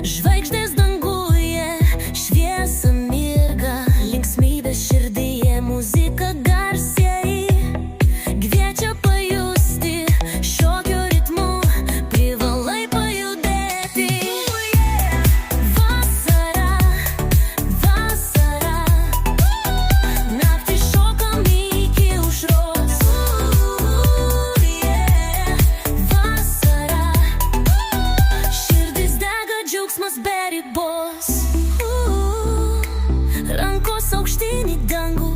Žvaigždės danguje, šviesa mirga, linksmybės širdyje, muzika garsiai kviečia pajusti šokio ritmu, privalai pajudėti. Vasara, vasara, naktį šokam iki aušros. Vasara, širdis dega, džiaugsmas be ribos. Rankos aukštyn į dangų,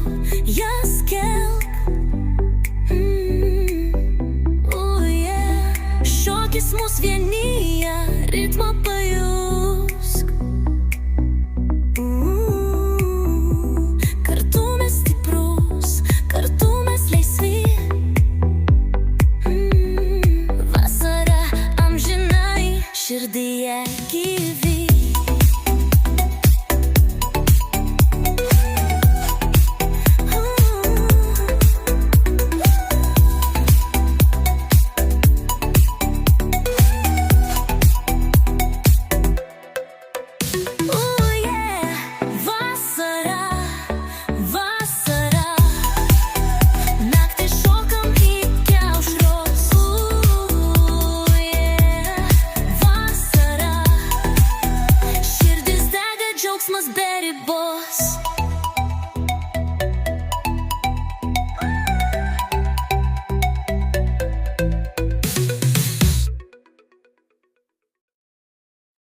jas kelk. Šokis mus vienija, ritmą pajusk. Kartu mes stiprus, kartu mes laisvi. Vasara amžinai širdyje gyvi. Džiaugsmas be ribos.